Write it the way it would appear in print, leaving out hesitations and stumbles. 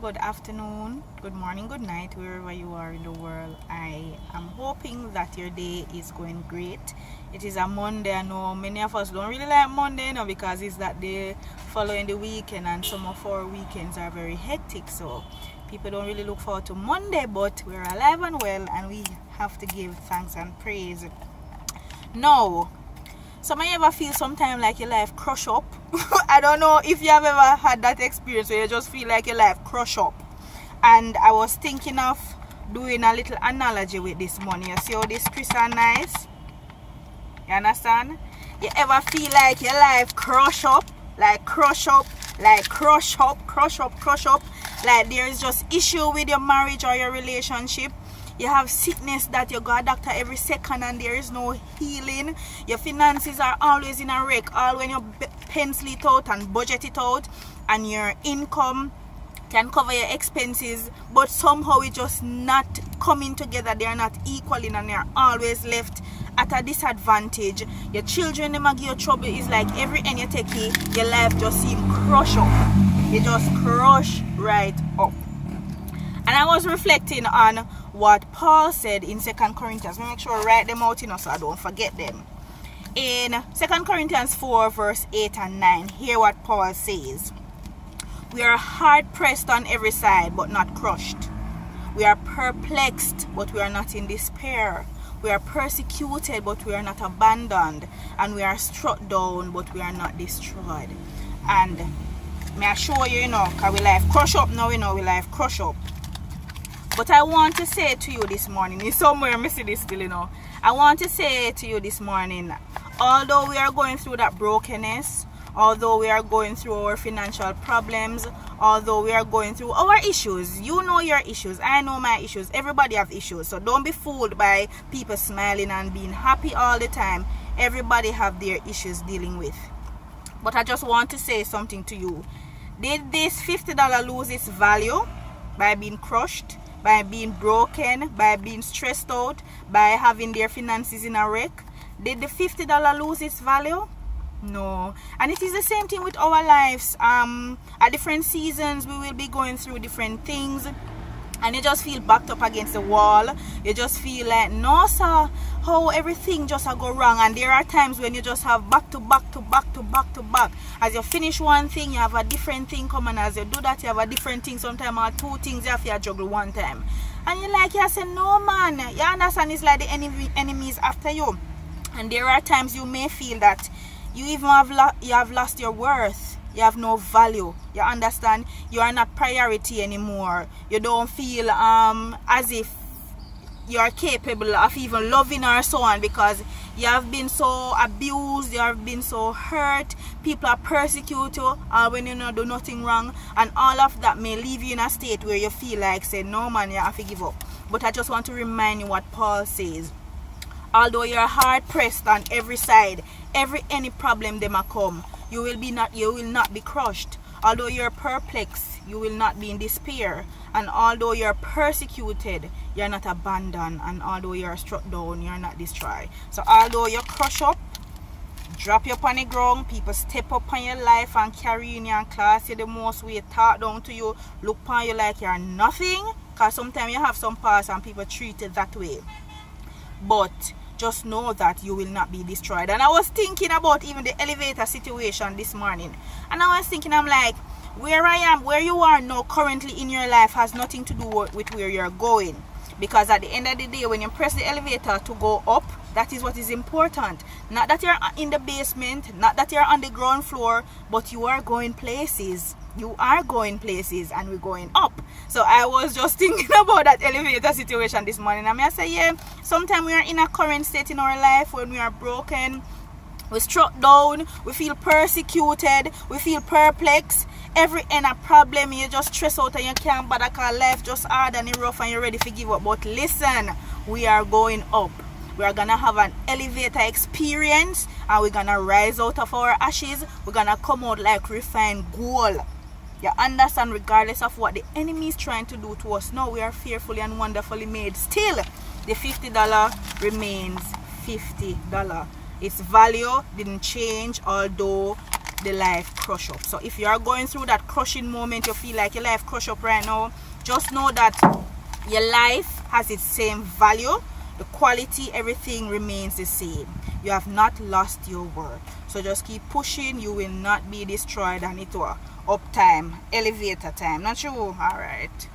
good afternoon, good morning, good night, wherever you are in the world. I am hoping that your day is going great. It is a Monday. I know many of us don't really like Monday, because it's that day following the weekend, and some of our weekends are very hectic, so people don't really look forward to Monday, but we're alive and well, and we have to give thanks and praise. Now, some of you ever feel sometimes like your life crush up? I don't know if you have ever had that experience where you just feel like your life crush up. And I was thinking of doing a little analogy with this morning. You see how this crisp and nice? You understand? You ever feel like your life crush up? Like crush up, like crush up, crush up, crush up. Like there is just issue with your marriage or your relationship. You have sickness that you go to doctor every second and there is no healing. Your finances are always in a wreck. All when you pencil it out and budget it out, and your income can cover your expenses, but somehow it's just not coming together. They are not equaling and you're always left at a disadvantage. Your children, they might give you trouble. It's like every end you take it, your life just seems crush up. You just crush right up. And I was reflecting on what Paul said in 2 Corinthians. Make sure I write them out, so I don't forget them. In 2 Corinthians 4, verse 8 and 9, hear what Paul says. We are hard pressed on every side, but not crushed. We are perplexed, but we are not in despair. We are persecuted, but we are not abandoned. And we are struck down, but we are not destroyed. And may I show you, because we life crush up now, we life crush up. But I want to say to you this morning, it's somewhere I see this still, I want to say to you this morning, although we are going through that brokenness, although we are going through our financial problems, although we are going through our issues, you know your issues, I know my issues, everybody have issues, so don't be fooled by people smiling and being happy all the time. Everybody have their issues dealing with. But I just want to say something to you. Did this $50 lose its value by being crushed, by being broken, by being stressed out, by having their finances in a wreck? Did the $50 lose its value? No. And it is the same thing with our lives. At different seasons we will be going through different things, and you just feel backed up against the wall. You just feel like, no sir, how everything just go wrong. And there are times when you just have back to back to back to back to back. As you finish one thing, you have a different thing coming. As you do that, you have a different thing. Sometimes or two things you have to juggle one time. And you say, no man, you understand, it's like the enemy is after you. And there are times you may feel that you even have lost your worth. You have no value. You understand? You are not priority anymore. You don't feel as if you are capable of even loving or so on, because you have been so abused, you have been so hurt, people are persecute you when you do nothing wrong, and all of that may leave you in a state where you feel like, say, no man, you have to give up. But I just want to remind you what Paul says. Although you are hard pressed on every side, any problem they might come, you will not be crushed. Although you're perplexed, you will not be in despair. And although you're persecuted, you're not abandoned. And although you're struck down, you're not destroyed. So although you crush up, drop you up on the ground, people step up on your life and carry you in your class, you the most way, talk down to you, look upon you like you're nothing. Because sometimes you have some past and people treat it that way. But just know that you will not be destroyed. And I was thinking about even the elevator situation this morning, and I was thinking, I'm like, where I am, where you are now currently in your life has nothing to do with where you're going. Because at the end of the day, when you press the elevator to go up, that is what is important. Not that you're in the basement, not that you're on the ground floor, but you are going places. You are going places, and we're going up. So I was just thinking about that elevator situation this morning. I say, yeah, sometimes we are in a current state in our life when we are broken, we're struck down, we feel persecuted, we feel perplexed. Every a problem, you just stress out and you can't bother, because life just hard and rough and you're ready to give up. But listen, we are going up. We are going to have an elevator experience, and we're going to rise out of our ashes. We're going to come out like refined gold. You understand? Regardless of what the enemy is trying to do to us, now we are fearfully and wonderfully made. Still, the $50 remains $50. Its value didn't change, although the life crush up. So if you are going through that crushing moment, you feel like your life crush up right now, just know that your life has its same value. The quality, everything remains the same. You have not lost your worth. So just keep pushing. You will not be destroyed, and it will up time, elevator time. Not true? All right.